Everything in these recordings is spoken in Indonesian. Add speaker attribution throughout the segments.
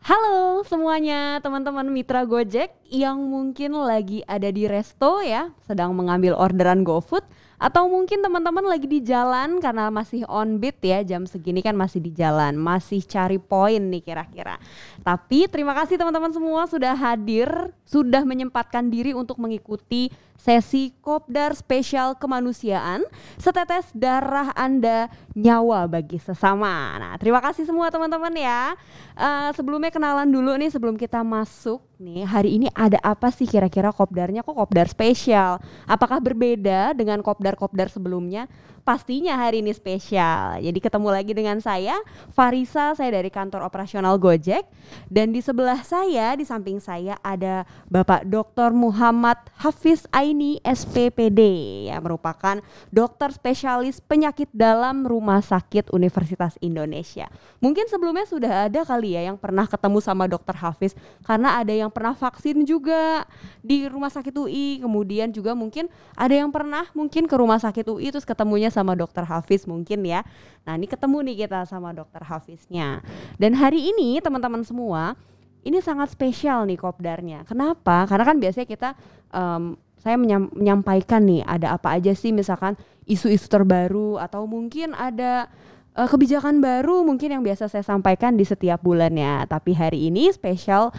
Speaker 1: Halo semuanya teman-teman mitra Gojek yang mungkin lagi ada di resto ya, sedang mengambil orderan GoFood, atau mungkin teman-teman lagi di jalan karena masih on beat ya, jam segini kan masih di jalan, masih cari poin nih kira-kira. Tapi terima kasih teman-teman semua sudah hadir, sudah menyempatkan diri untuk mengikuti sesi Kopdar spesial kemanusiaan, setetes darah Anda, nyawa bagi sesama. Nah, terima kasih semua teman-teman ya. Sebelumnya kenalan dulu nih sebelum kita masuk nih. Hari ini ada apa sih kira-kira Kopdarnya? Kok Kopdar spesial? Apakah berbeda dengan Kopdar-Kopdar sebelumnya? Pastinya hari ini spesial. Jadi ketemu lagi dengan saya, Farisa, saya dari kantor operasional Gojek. Dan di sebelah saya, di samping saya ada Bapak Dr. Muhammad Hafiz Aini SPPD, yang merupakan dokter spesialis penyakit dalam Rumah Sakit Universitas Indonesia. Mungkin sebelumnya sudah ada kali ya yang pernah ketemu sama Dr. Hafiz, karena ada yang pernah vaksin juga di Rumah Sakit UI. Kemudian juga mungkin ada yang pernah mungkin ke Rumah Sakit UI terus ketemunya sama Dr. Hafiz mungkin ya. Nah, ini ketemu nih kita sama Dr. Hafiznya. Dan hari ini teman-teman semua, ini sangat spesial nih Kopdarnya. Kenapa? Karena kan biasanya kita saya menyampaikan nih ada apa aja sih, misalkan isu-isu terbaru atau mungkin ada kebijakan baru mungkin yang biasa saya sampaikan di setiap bulannya. Tapi hari ini spesial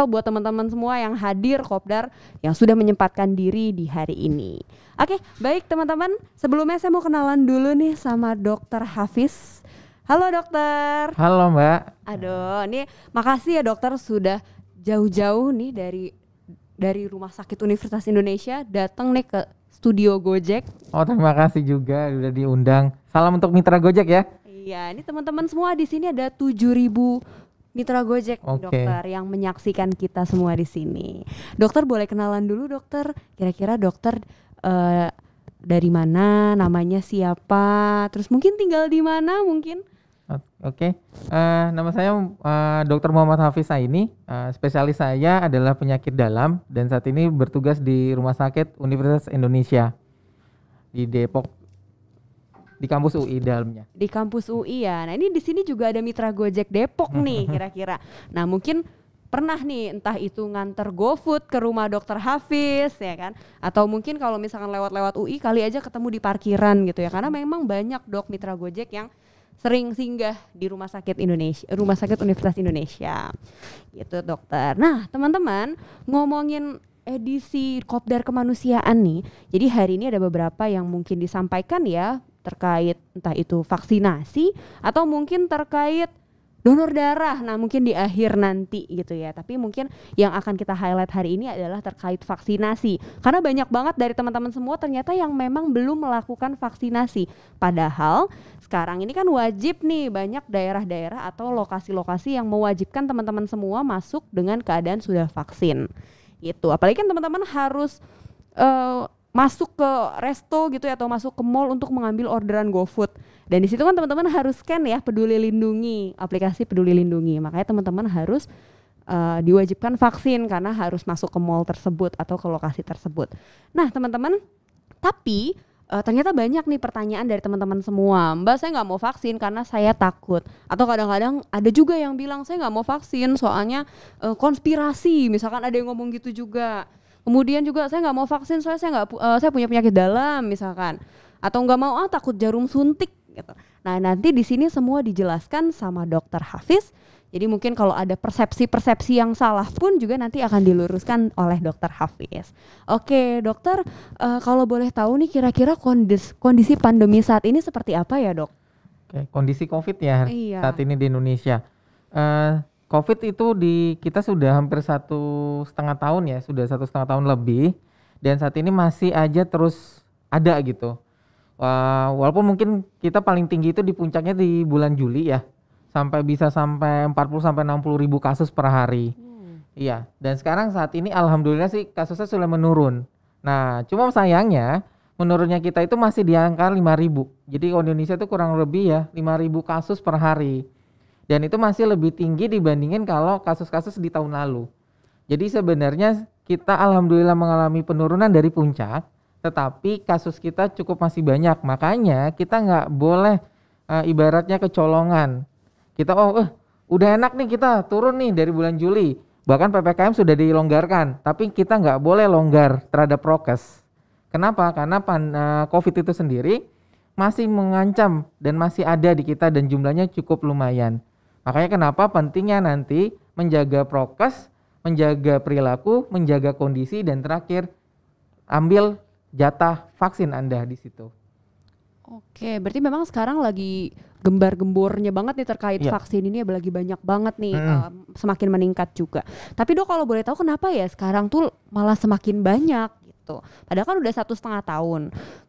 Speaker 1: buat teman-teman semua yang hadir Kopdar yang sudah menyempatkan diri di hari ini. Oke, baik teman-teman, sebelumnya saya mau kenalan dulu nih sama Dr. Hafiz. Halo dokter.
Speaker 2: Halo Mbak.
Speaker 1: Aduh, ini makasih ya dokter sudah jauh-jauh nih dari Rumah Sakit Universitas Indonesia datang nih ke studio Gojek.
Speaker 2: Oh, terima kasih juga udah diundang. Salam untuk mitra Gojek ya.
Speaker 1: Iya, ini teman-teman semua di sini ada 7.000 mitra Gojek dokter yang menyaksikan kita semua di sini. Dokter boleh kenalan dulu dokter. Kira-kira dokter dari mana, namanya siapa, terus mungkin tinggal di mana mungkin?
Speaker 2: Nama saya Dr. Muhammad Hafiz Aini. Spesialis saya adalah penyakit dalam dan saat ini bertugas di Rumah Sakit Universitas Indonesia di Depok, di kampus UI dalamnya.
Speaker 1: Di kampus UI ya. Nah, ini di sini juga ada mitra Gojek Depok nih kira-kira. Nah, mungkin pernah nih entah itu nganter GoFood ke rumah Dr. Hafiz ya kan, atau mungkin kalau misalkan lewat UI kali aja ketemu di parkiran gitu ya, karena memang banyak dok mitra Gojek yang sering singgah di Rumah Sakit Universitas Indonesia gitu dokter. Nah teman-teman, ngomongin edisi Kopdar kemanusiaan nih, jadi hari ini ada beberapa yang mungkin disampaikan ya terkait entah itu vaksinasi atau mungkin terkait donor darah. Nah mungkin di akhir nanti gitu ya, tapi mungkin yang akan kita highlight hari ini adalah terkait vaksinasi, karena banyak banget dari teman-teman semua ternyata yang memang belum melakukan vaksinasi, padahal sekarang ini kan wajib nih, banyak daerah-daerah atau lokasi-lokasi yang mewajibkan teman-teman semua masuk dengan keadaan sudah vaksin gitu. Apalagi kan teman-teman harus masuk ke resto gitu ya, atau masuk ke mall untuk mengambil orderan GoFood. Dan di situ kan teman-teman harus scan ya Peduli Lindungi, aplikasi Peduli Lindungi. Makanya teman-teman harus diwajibkan vaksin karena harus masuk ke mall tersebut atau ke lokasi tersebut. Nah teman-teman, tapi ternyata banyak nih pertanyaan dari teman-teman semua. Mbak, saya nggak mau vaksin karena saya takut. Atau kadang-kadang ada juga yang bilang saya nggak mau vaksin soalnya konspirasi. Misalkan ada yang ngomong gitu juga. Kemudian juga saya nggak mau vaksin soalnya saya punya penyakit dalam misalkan, atau nggak mau takut jarum suntik gitu. Nah nanti di sini semua dijelaskan sama Dr. Hafiz. Jadi mungkin kalau ada persepsi yang salah pun juga nanti akan diluruskan oleh Dr. Hafiz. Oke dokter, kalau boleh tahu nih kira-kira kondisi pandemi saat ini seperti apa ya dok?
Speaker 2: Oke, kondisi COVID ya saat ini di Indonesia. COVID itu kita sudah hampir 1,5 tahun ya, sudah 1,5 tahun lebih, dan saat ini masih aja terus ada gitu. Walaupun mungkin kita paling tinggi itu di puncaknya di bulan Juli ya, sampai 40 sampai 60 ribu kasus per hari. Iya, dan sekarang saat ini alhamdulillah sih kasusnya sudah menurun. Nah, cuma sayangnya menurunnya kita itu masih di angka 5.000. Jadi Indonesia itu kurang lebih ya 5.000 kasus per hari. Dan itu masih lebih tinggi dibandingin kalau kasus-kasus di tahun lalu. Jadi sebenarnya kita alhamdulillah mengalami penurunan dari puncak, tetapi kasus kita cukup masih banyak. Makanya kita nggak boleh ibaratnya kecolongan. Kita udah enak nih kita turun nih dari bulan Juli. Bahkan PPKM sudah dilonggarkan, tapi kita nggak boleh longgar terhadap prokes. Kenapa? Karena COVID itu sendiri masih mengancam dan masih ada di kita dan jumlahnya cukup lumayan. Makanya kenapa pentingnya nanti menjaga prokes, menjaga perilaku, menjaga kondisi, dan terakhir ambil jatah vaksin Anda di situ.
Speaker 1: Oke, berarti memang sekarang lagi gembar-gembornya banget nih terkait vaksin ini, lagi banyak banget nih, semakin meningkat juga. Tapi Dok, kalau boleh tahu kenapa ya sekarang tuh malah semakin banyak gitu? Padahal kan udah 1,5 tahun.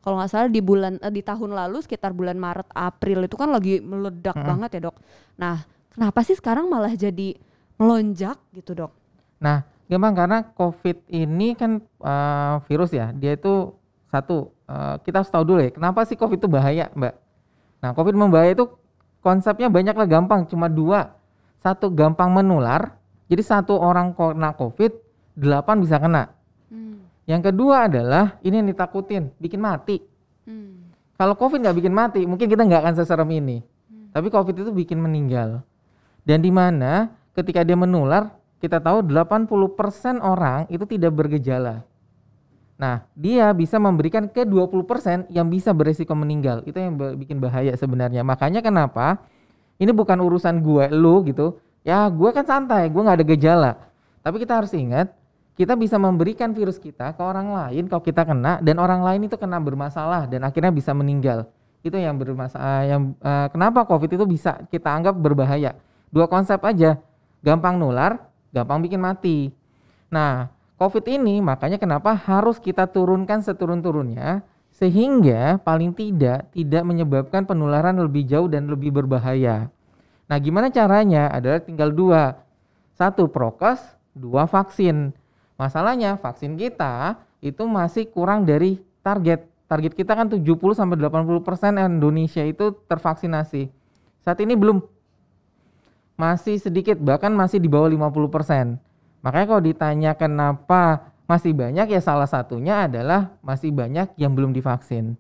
Speaker 1: Kalau nggak salah di tahun lalu sekitar bulan Maret April itu kan lagi meledak banget ya Dok. Nah, kenapa sih sekarang malah jadi melonjak gitu Dok?
Speaker 2: Nah, gampang karena COVID ini kan virus ya, dia itu kita harus tahu dulu ya, kenapa sih COVID itu bahaya, Mbak? Nah, COVID membahaya itu konsepnya banyak lah, gampang, cuma 2. Satu, gampang menular, jadi 1 orang kena COVID, 8 bisa kena. Yang kedua adalah, ini yang ditakutin, bikin mati. Kalau COVID nggak bikin mati, mungkin kita nggak akan seserem ini. Tapi COVID itu bikin meninggal. Dan di mana ketika dia menular, kita tahu 80% orang itu tidak bergejala. Nah, dia bisa memberikan ke 20% yang bisa beresiko meninggal. Itu yang bikin bahaya sebenarnya. Makanya kenapa ini bukan urusan gue, lu gitu. Ya, gue kan santai, gue gak ada gejala. Tapi kita harus ingat, kita bisa memberikan virus kita ke orang lain kalau kita kena, dan orang lain itu kena bermasalah dan akhirnya bisa meninggal. Itu yang bermasalah. Kenapa COVID itu bisa kita anggap berbahaya? 2 konsep aja, gampang nular, gampang bikin mati. Nah, COVID ini makanya kenapa harus kita turunkan seturun-turunnya sehingga paling tidak menyebabkan penularan lebih jauh dan lebih berbahaya. Nah, gimana caranya? Adalah tinggal 2. 1 prokes, 2 vaksin. Masalahnya vaksin kita itu masih kurang dari target. Target kita kan 70-80% Indonesia itu tervaksinasi. Saat ini belum. Masih sedikit, bahkan masih di bawah 50%. Makanya kalau ditanya kenapa masih banyak, ya salah satunya adalah masih banyak yang belum divaksin.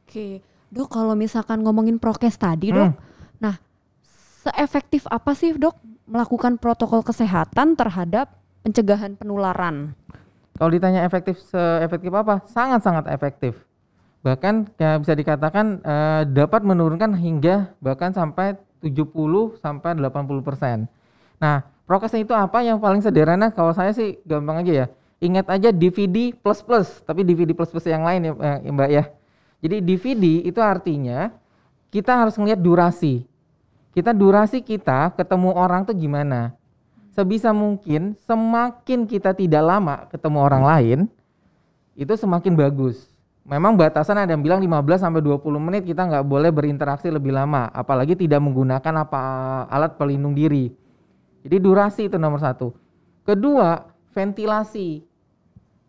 Speaker 1: Oke, Dok, kalau misalkan ngomongin prokes tadi Dok, nah seefektif apa sih Dok melakukan protokol kesehatan terhadap pencegahan penularan?
Speaker 2: Kalau ditanya seefektif apa? Sangat-sangat efektif. Bahkan ya bisa dikatakan dapat menurunkan hingga bahkan sampai 70-80%. Nah, prokesnya itu apa? Yang paling sederhana kalau saya sih gampang aja ya. Ingat aja DVD plus, tapi DVD plus yang lain ya Mbak ya. Jadi DVD itu artinya kita harus ngelihat durasi. Durasi kita ketemu orang tuh gimana. Sebisa mungkin semakin kita tidak lama ketemu orang lain, itu semakin bagus. Memang batasan ada yang bilang 15-20 menit kita nggak boleh berinteraksi lebih lama. Apalagi tidak menggunakan alat pelindung diri. Jadi durasi itu nomor 1. Kedua, ventilasi.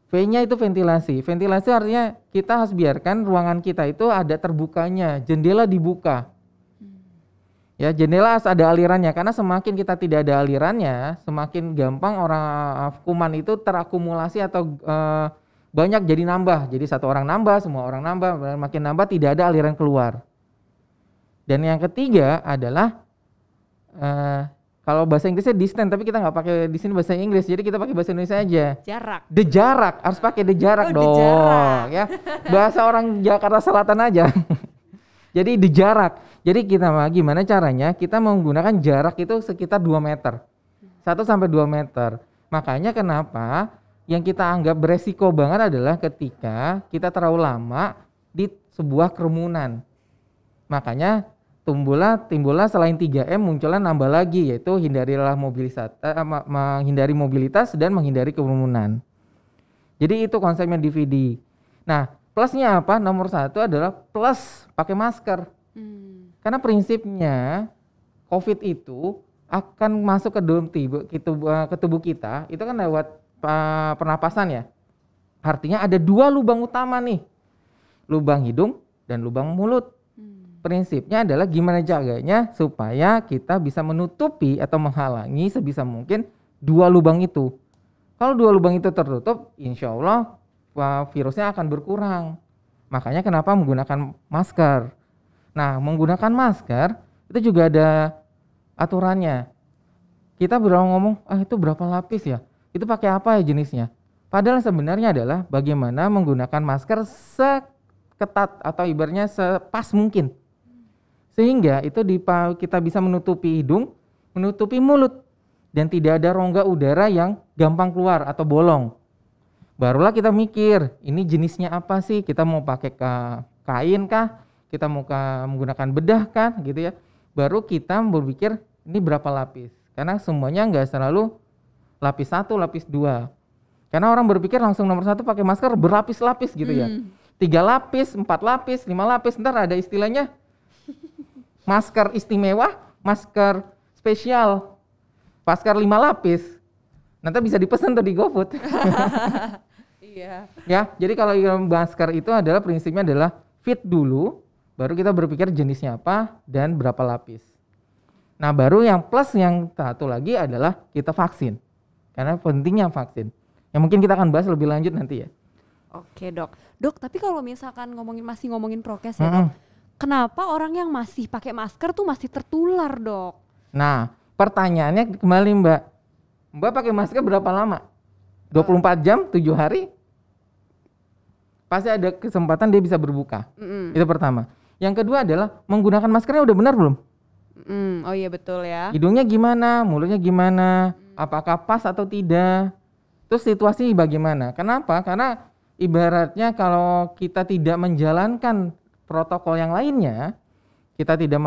Speaker 2: V-nya itu ventilasi. Ventilasi artinya kita harus biarkan ruangan kita itu ada terbukanya, jendela dibuka. Ya, jendela harus ada alirannya, karena semakin kita tidak ada alirannya, semakin gampang kuman itu terakumulasi atau banyak jadi nambah. Jadi 1 orang nambah, semua orang nambah, makin nambah tidak ada aliran keluar. Dan yang ketiga adalah kalau bahasa Inggrisnya distance, tapi kita nggak pakai di sini bahasa Inggris, jadi kita pakai bahasa Indonesia aja. Jarak, harus pakai jarak dong, jarak. Ya. Bahasa orang Jakarta Selatan aja. Jadi jarak. Jadi kita gimana caranya? Kita menggunakan jarak itu sekitar 2 meter, 1-2 meter. Makanya kenapa yang kita anggap beresiko banget adalah ketika kita terlalu lama di sebuah kerumunan. Makanya timbullah selain 3M munculnya nambah lagi, yaitu menghindari mobilitas dan menghindari kerumunan. Jadi itu konsepnya DVD. Nah, plusnya apa? Nomor 1 adalah plus pakai masker. Karena prinsipnya COVID itu akan masuk ke dalam tubuh kita, itu kan lewat pernapasan ya. Artinya ada 2 lubang utama nih, lubang hidung dan lubang mulut. Prinsipnya adalah gimana jaganya supaya kita bisa menutupi atau menghalangi sebisa mungkin 2 lubang itu. Kalau 2 lubang itu tertutup, insya Allah virusnya akan berkurang. Makanya kenapa menggunakan masker. Nah, menggunakan masker itu juga ada aturannya. Kita berulang ngomong, itu berapa lapis ya? Itu pakai apa ya jenisnya? Padahal sebenarnya adalah bagaimana menggunakan masker seketat atau ibaratnya sepas mungkin. Sehingga itu kita bisa menutupi hidung, menutupi mulut. Dan tidak ada rongga udara yang gampang keluar atau bolong. Barulah kita mikir, ini jenisnya apa sih? Kita mau pakai kain kah? Kita mau menggunakan bedah kan? Gitu ya. Baru kita berpikir, ini berapa lapis? Karena semuanya nggak selalu lapis 1, lapis 2. Karena orang berpikir langsung nomor 1 pakai masker berlapis-lapis gitu ya. 3 lapis, 4 lapis, 5 lapis. Ntar ada istilahnya masker istimewa, masker spesial, masker 5 lapis. Nanti bisa dipesan tuh di GoFood.
Speaker 1: Iya.
Speaker 2: Ya, jadi kalau masker itu adalah prinsipnya adalah fit dulu, baru kita berpikir jenisnya apa dan berapa lapis. Nah, baru yang plus yang satu lagi adalah kita vaksin. Karena pentingnya vaksin. Yang mungkin kita akan bahas lebih lanjut nanti ya.
Speaker 1: Oke dok. Dok, tapi kalau misalkan masih ngomongin prokes ya dok, kenapa orang yang masih pakai masker tuh masih tertular dok?
Speaker 2: Nah, pertanyaannya kembali Mbak. Mbak pakai masker berapa lama? 24 jam, 7 hari? Pasti ada kesempatan dia bisa berbuka. Itu pertama. Yang kedua adalah menggunakan maskernya udah benar belum?
Speaker 1: Oh iya betul ya.
Speaker 2: Hidungnya gimana? Mulutnya gimana? Apakah pas atau tidak? Terus situasi bagaimana? Kenapa? Karena ibaratnya kalau kita tidak menjalankan protokol yang lainnya, kita tidak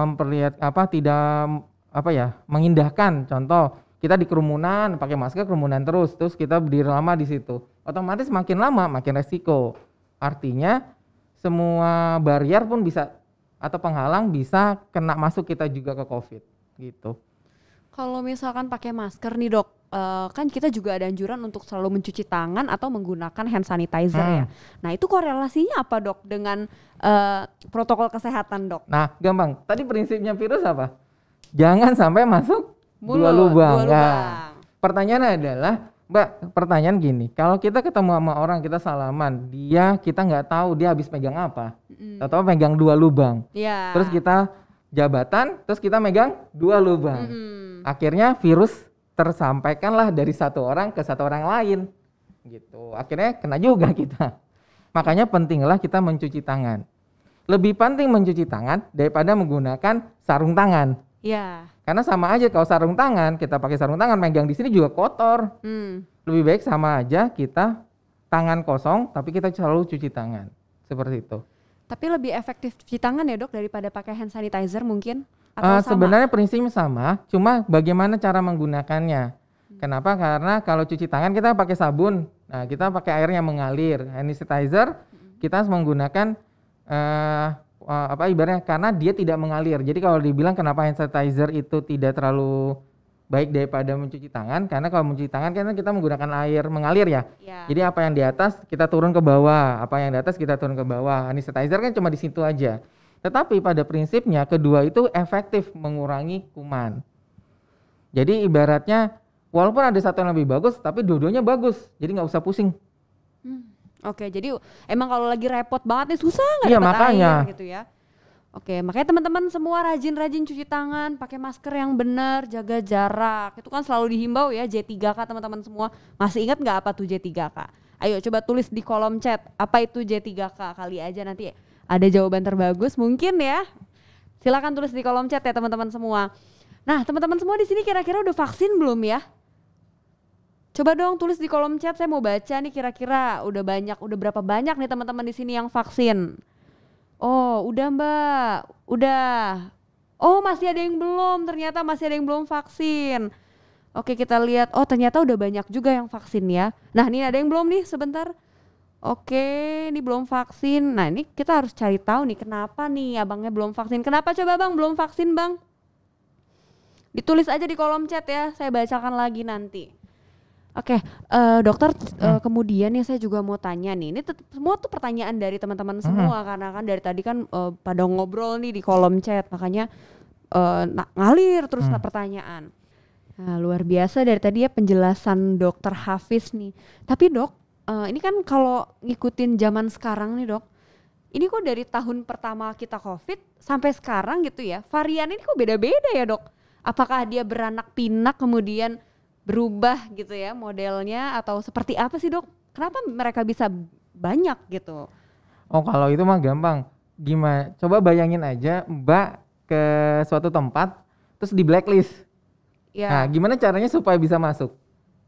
Speaker 2: mengindahkan. Contoh, kita di kerumunan pakai masker, kerumunan terus kita berdiri lama di situ. Otomatis makin lama makin resiko. Artinya semua barrier pun bisa atau penghalang bisa kena masuk kita juga ke COVID gitu.
Speaker 1: Kalau misalkan pakai masker nih dok, kan kita juga ada anjuran untuk selalu mencuci tangan atau menggunakan hand sanitizer ya. Nah itu korelasinya apa dok dengan protokol kesehatan dok?
Speaker 2: Nah gampang, tadi prinsipnya virus apa? Jangan sampai masuk dua lubang. Nah, pertanyaannya adalah, Mbak, pertanyaan gini, kalau kita ketemu sama orang, kita salaman, kita nggak tahu dia habis megang apa, atau megang 2 lubang, terus kita jabatan, terus kita megang 2 lubang. Akhirnya virus tersampaikanlah dari satu orang ke satu orang lain gitu. Akhirnya kena juga kita. Makanya pentinglah kita mencuci tangan. Lebih penting mencuci tangan daripada menggunakan sarung tangan.
Speaker 1: Iya.
Speaker 2: Karena sama aja kalau sarung tangan, kita pakai sarung tangan megang di sini juga kotor. Lebih baik sama aja kita tangan kosong tapi kita selalu cuci tangan. Seperti itu. Tapi
Speaker 1: lebih efektif cuci tangan ya dok daripada pakai hand sanitizer mungkin? Atau sama?
Speaker 2: Sebenarnya prinsipnya sama, cuma bagaimana cara menggunakannya. Kenapa? Karena kalau cuci tangan kita pakai sabun, nah kita pakai air yang mengalir. Hand sanitizer kita harus menggunakan ibaratnya karena dia tidak mengalir. Jadi kalau dibilang kenapa hand sanitizer itu tidak terlalu baik daripada mencuci tangan, karena kalau mencuci tangan kan kita menggunakan air mengalir ya. Jadi apa yang di atas kita turun ke bawah, apa yang di atas kita turun ke bawah. Hand sanitizer kan cuma di situ aja. Tetapi pada prinsipnya kedua itu efektif mengurangi kuman. Jadi ibaratnya walaupun ada satu yang lebih bagus, tapi dua-duanya bagus. Jadi nggak usah pusing.
Speaker 1: Oke, jadi emang kalau lagi repot banget nih susah nggak dapat
Speaker 2: makanya.
Speaker 1: air gitu ya. Oke, makanya teman-teman semua rajin-rajin cuci tangan, pakai masker yang benar, jaga jarak. Itu kan selalu dihimbau ya J3K teman-teman semua. Masih ingat nggak apa tuh J3K? Ayo coba tulis di kolom chat apa itu J3K, kali aja nanti ada jawaban terbagus mungkin ya. Silakan tulis di kolom chat ya teman-teman semua. Nah, teman-teman semua di sini kira-kira udah vaksin belum ya? Coba dong tulis di kolom chat, saya mau baca nih kira-kira udah berapa banyak nih teman-teman di sini yang vaksin. Oh, udah Mbak, udah. Oh, masih ada yang belum, ternyata masih ada yang belum vaksin. Oke, kita lihat, oh ternyata udah banyak juga yang vaksin ya. Nah, ini ada yang belum nih, sebentar. Oke, ini belum vaksin. Nah, ini kita harus cari tahu nih kenapa nih abangnya belum vaksin. Kenapa coba bang belum vaksin bang? Ditulis aja di kolom chat ya, saya bacakan lagi nanti. Oke, dokter, kemudian ya saya juga mau tanya nih, ini semua tuh pertanyaan dari teman-teman semua karena kan dari tadi kan pada ngobrol nih di kolom chat, makanya ngalir terus pertanyaan. Nah, luar biasa dari tadi ya penjelasan dokter Hafiz nih. Tapi dok, ini kan kalau ngikutin zaman sekarang nih dok, ini kok dari tahun pertama kita COVID sampai sekarang gitu ya, varian ini kok beda-beda ya dok? Apakah dia beranak pinak kemudian berubah gitu ya modelnya atau seperti apa sih dok? Kenapa mereka bisa banyak gitu?
Speaker 2: Oh kalau itu mah gampang. Gimana? Coba bayangin aja Mbak ke suatu tempat terus di blacklist. Ya. Nah gimana caranya supaya bisa masuk?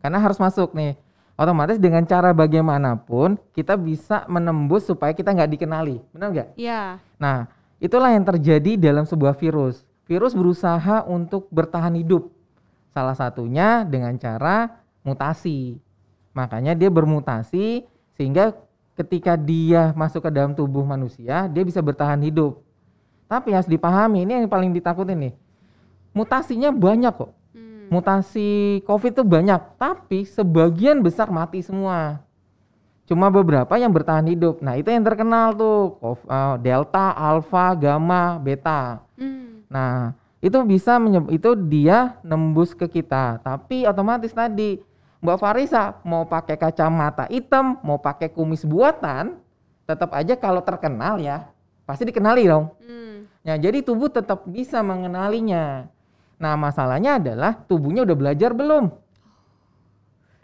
Speaker 2: Karena harus masuk nih. Otomatis dengan cara bagaimanapun kita bisa menembus supaya kita nggak dikenali. Benar nggak?
Speaker 1: Iya.
Speaker 2: Nah itulah yang terjadi dalam sebuah virus. Virus berusaha untuk bertahan hidup. Salah satunya dengan cara mutasi. Makanya dia bermutasi sehingga ketika dia masuk ke dalam tubuh manusia, dia bisa bertahan hidup. Tapi harus dipahami, ini yang paling ditakutin nih. Mutasinya banyak kok. Mutasi COVID itu banyak, tapi sebagian besar mati semua. Cuma beberapa yang bertahan hidup. Nah itu yang terkenal tuh, Delta, Alpha, Gamma, Beta. Nah, itu bisa itu dia nembus ke kita. Tapi otomatis tadi Mbak Farisa mau pakai kacamata hitam, mau pakai kumis buatan, tetap aja kalau terkenal ya pasti dikenali dong. Nah, jadi tubuh tetap bisa mengenalinya. Nah, masalahnya adalah tubuhnya udah belajar belum?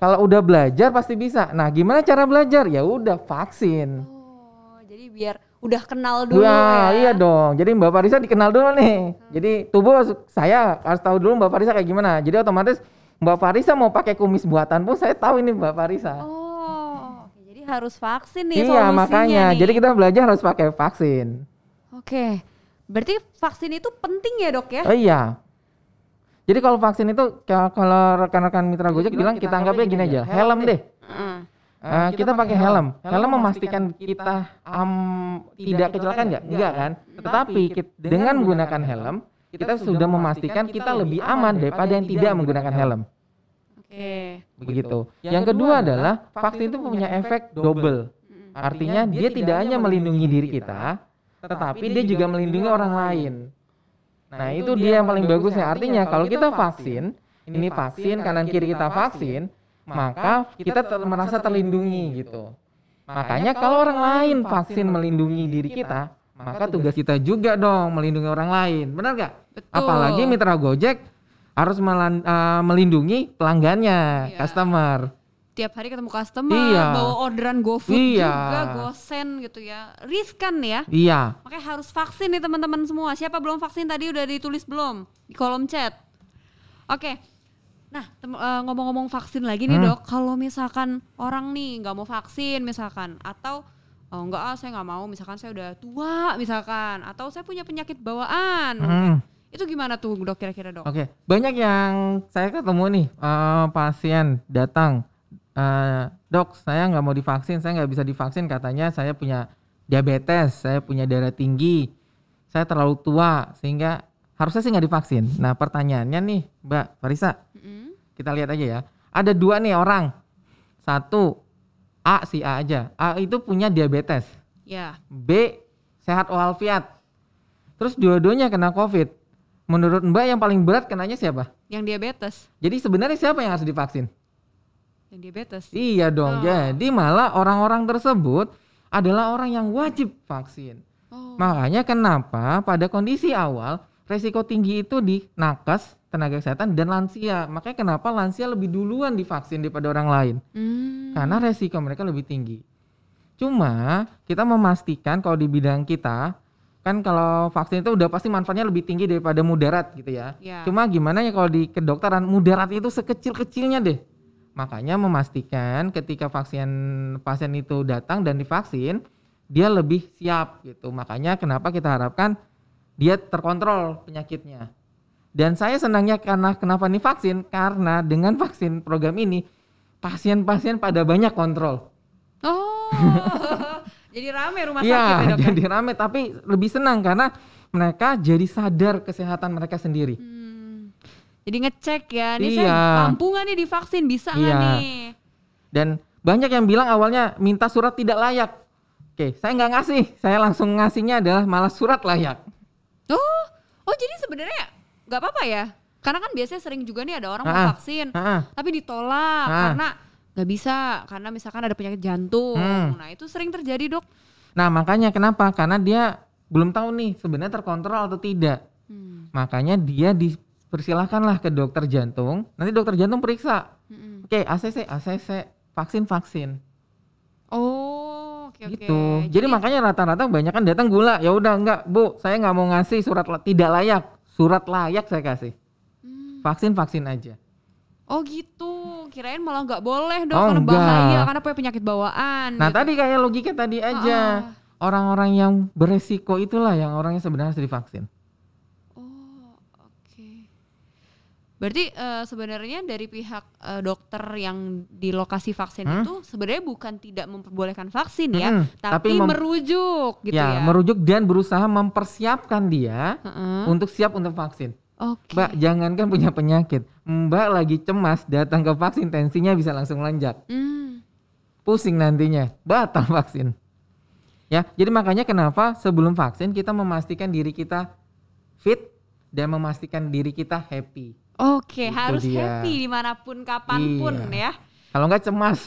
Speaker 2: Kalau udah belajar pasti bisa. Nah, gimana cara belajar? Ya udah vaksin.
Speaker 1: Oh, jadi biar udah kenal dulu
Speaker 2: ya. Iya dong. Jadi Mbak Farisa dikenal dulu nih. Jadi tubuh saya harus tahu dulu Mbak Farisa kayak gimana. Jadi otomatis Mbak Farisa mau pakai kumis buatan pun saya tahu ini Mbak Farisa.
Speaker 1: Oh, jadi harus vaksin nih
Speaker 2: solusinya. Iya makanya. Nih. Jadi kita belajar harus pakai vaksin.
Speaker 1: Oke. Berarti vaksin itu penting ya dok ya?
Speaker 2: Oh iya. Jadi kalau vaksin itu kalau rekan-rekan mitra Gojek bilang kita anggapnya gini aja, helm deh. Kita pakai helm. Helm memastikan kita tidak kecelakaan nggak? Enggak kan? Tetapi dengan menggunakan helm, kita sudah memastikan kita lebih aman daripada yang tidak menggunakan helm.
Speaker 1: Oke.
Speaker 2: Begitu. Yang kedua adalah vaksin itu punya efek double. Artinya dia tidak hanya melindungi diri kita, tetapi dia juga melindungi orang lain. Nah itu dia yang paling bagusnya. Artinya kalau kita vaksin, ini vaksin kanan kiri kita vaksin, maka kita merasa terlindungi gitu. Makanya kalau orang lain vaksin melindungi diri kita, maka tugas kita juga dong melindungi orang lain. Benar gak? Betul. Apalagi mitra Gojek harus melindungi pelanggannya, customer.
Speaker 1: Tiap hari ketemu customer, bawa orderan GoFood juga, GoSend gitu ya. Riskan ya.
Speaker 2: Iya.
Speaker 1: Makanya harus vaksin nih teman-teman semua. Siapa belum vaksin tadi udah ditulis belum di kolom chat. Oke. Nah, ngomong-ngomong vaksin lagi nih dok, kalau misalkan orang nih nggak mau vaksin misalkan, atau saya nggak mau, misalkan saya udah tua misalkan, atau saya punya penyakit bawaan, itu gimana tuh dok kira-kira dok?
Speaker 2: Oke, banyak yang saya ketemu nih pasien datang, dok saya nggak mau divaksin, saya nggak bisa divaksin katanya saya punya diabetes, saya punya darah tinggi, saya terlalu tua sehingga harusnya sih nggak divaksin. Nah pertanyaannya nih Mbak Farisa, kita lihat aja ya. Ada dua nih orang. Satu, si A aja. A itu punya diabetes.
Speaker 1: Ya.
Speaker 2: B, sehat walafiat. Terus dua-duanya kena COVID. Menurut Mbak yang paling berat kenanya siapa?
Speaker 1: Yang diabetes.
Speaker 2: Jadi sebenarnya siapa yang harus divaksin?
Speaker 1: Yang diabetes.
Speaker 2: Iya dong. Jadi malah orang-orang tersebut adalah orang yang wajib vaksin. Makanya kenapa pada kondisi awal resiko tinggi itu di nakes, tenaga kesehatan, dan lansia. Makanya kenapa lansia lebih duluan divaksin daripada orang lain. Karena resiko mereka lebih tinggi. Cuma kita memastikan kalau di bidang kita, kan kalau vaksin itu udah pasti manfaatnya lebih tinggi daripada mudarat gitu ya. Cuma gimana ya kalau di kedokteran, mudarat itu sekecil-kecilnya deh. Makanya memastikan ketika pasien itu datang dan divaksin, dia lebih siap gitu. Makanya kenapa kita harapkan dia terkontrol penyakitnya. Dan saya senangnya karena kenapa nih vaksin? Karena dengan vaksin program ini pasien-pasien pada banyak kontrol.
Speaker 1: Oh, jadi rame rumah sakit ya dok?
Speaker 2: Jadi rame, tapi lebih senang karena mereka jadi sadar kesehatan mereka sendiri.
Speaker 1: Jadi ngecek ya, ini saya mampu nggak nih divaksin, bisa nggak nih?
Speaker 2: Dan banyak yang bilang awalnya minta surat tidak layak. Oke, saya nggak ngasih, saya langsung ngasihnya adalah malah surat layak.
Speaker 1: Oh jadi sebenarnya nggak apa-apa ya? Karena kan biasanya sering juga nih ada orang mau vaksin, tapi ditolak karena nggak bisa, karena misalkan ada penyakit jantung. Nah itu sering terjadi dok.
Speaker 2: Nah makanya kenapa? Karena dia belum tahu nih sebenarnya terkontrol atau tidak. Makanya dia persilahkanlah ke dokter jantung. Nanti dokter jantung periksa. Oke, ACC, vaksin.
Speaker 1: Oh, oke.
Speaker 2: Gitu. Jadi makanya rata-rata banyak kan datang gula. Ya udah enggak, Bu, saya nggak mau ngasih surat tidak layak. Surat layak saya kasih. Vaksin aja.
Speaker 1: Oh gitu, kirain malah nggak boleh dong karena bahaya, karena punya penyakit bawaan.
Speaker 2: Nah
Speaker 1: gitu.
Speaker 2: tadi kayak logika tadi aja, orang-orang yang beresiko itulah yang orangnya sebenarnya harus divaksin.
Speaker 1: Oh oke. Berarti sebenarnya dari pihak dokter yang di lokasi vaksin itu sebenarnya bukan tidak memperbolehkan vaksin ya, tapi merujuk gitu ya.
Speaker 2: Merujuk dan berusaha mempersiapkan dia untuk siap untuk vaksin. Mbak, jangankan punya penyakit, Mbak lagi cemas datang ke vaksin, tensinya bisa langsung lonjak. Pusing nantinya, batal vaksin. Ya, jadi makanya kenapa sebelum vaksin kita memastikan diri kita fit dan memastikan diri kita happy.
Speaker 1: Oke, harus happy dimanapun kapanpun ya.
Speaker 2: Kalau enggak cemas.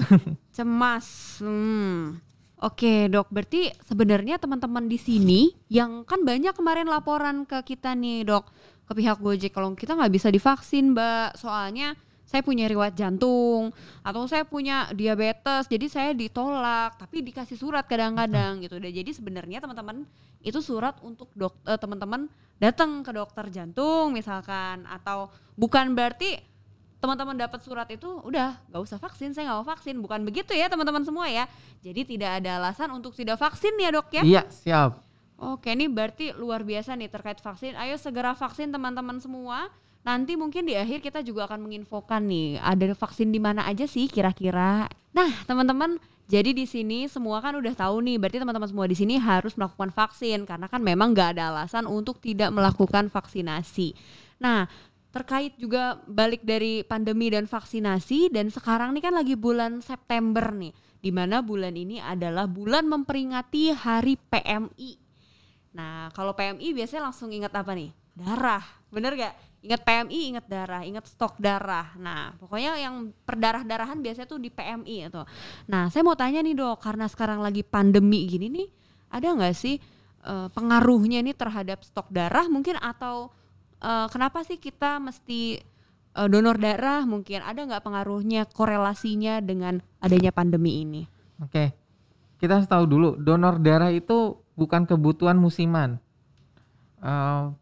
Speaker 1: Oke dok, berarti sebenarnya teman-teman di sini yang kan banyak kemarin laporan ke kita nih dok, ke pihak Gojek kalau kita nggak bisa divaksin Mbak, soalnya saya punya riwayat jantung atau saya punya diabetes, jadi saya ditolak, tapi dikasih surat kadang-kadang gitu. Dan jadi sebenarnya teman-teman itu surat untuk teman-teman datang ke dokter jantung misalkan, atau bukan berarti teman-teman dapat surat itu udah gak usah vaksin, saya gak mau vaksin, bukan begitu ya teman-teman semua ya. Jadi tidak ada alasan untuk tidak vaksin ya dok ya.
Speaker 2: Iya siap.
Speaker 1: Oke, ini berarti luar biasa nih terkait vaksin. Ayo segera vaksin teman-teman semua. Nanti mungkin di akhir kita juga akan menginfokan nih ada vaksin di mana aja sih kira-kira. Nah, teman-teman, jadi di sini semua kan udah tahu nih. Berarti teman-teman semua di sini harus melakukan vaksin karena kan memang nggak ada alasan untuk tidak melakukan vaksinasi. Nah, terkait juga balik dari pandemi dan vaksinasi, dan sekarang nih kan lagi bulan September nih, di mana bulan ini adalah bulan memperingati Hari PMI. Nah, kalau PMI biasanya langsung ingat apa nih? Darah, bener gak? Ingat PMI, ingat darah, ingat stok darah. Nah, pokoknya yang perdarah-darahan biasanya tuh di PMI itu. Nah, saya mau tanya nih dok, karena sekarang lagi pandemi gini nih, ada gak sih pengaruhnya nih terhadap stok darah mungkin, atau kenapa sih kita mesti donor darah, mungkin ada gak pengaruhnya, korelasinya dengan adanya pandemi ini?
Speaker 2: Oke, kita harus tahu dulu, donor darah itu bukan kebutuhan musiman.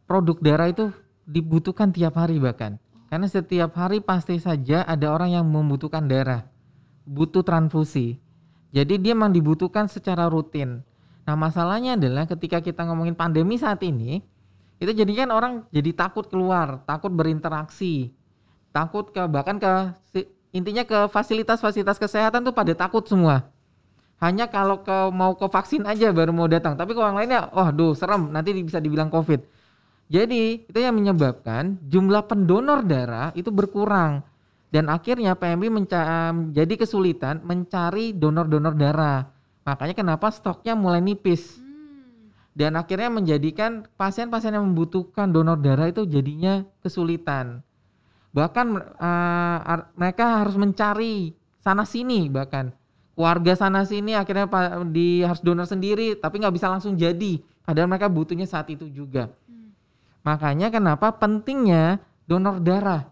Speaker 2: Produk darah itu dibutuhkan tiap hari bahkan. Karena setiap hari pasti saja ada orang yang membutuhkan darah, butuh transfusi. Jadi dia memang dibutuhkan secara rutin. Nah masalahnya adalah ketika kita ngomongin pandemi saat ini, itu jadinya kan orang jadi takut keluar, takut berinteraksi, takut intinya ke fasilitas-fasilitas kesehatan tuh pada takut semua. Hanya kalau mau ke vaksin aja baru mau datang. Tapi kalau yang lainnya, serem, nanti bisa dibilang COVID. Jadi itu yang menyebabkan jumlah pendonor darah itu berkurang. Dan akhirnya PMI jadi kesulitan mencari donor-donor darah. Makanya kenapa stoknya mulai nipis. Dan akhirnya menjadikan pasien-pasien yang membutuhkan donor darah itu jadinya kesulitan. Bahkan mereka harus mencari sana-sini bahkan. Warga sana sini akhirnya harus donor sendiri tapi nggak bisa langsung jadi, padahal mereka butuhnya saat itu juga. Makanya kenapa pentingnya donor darah.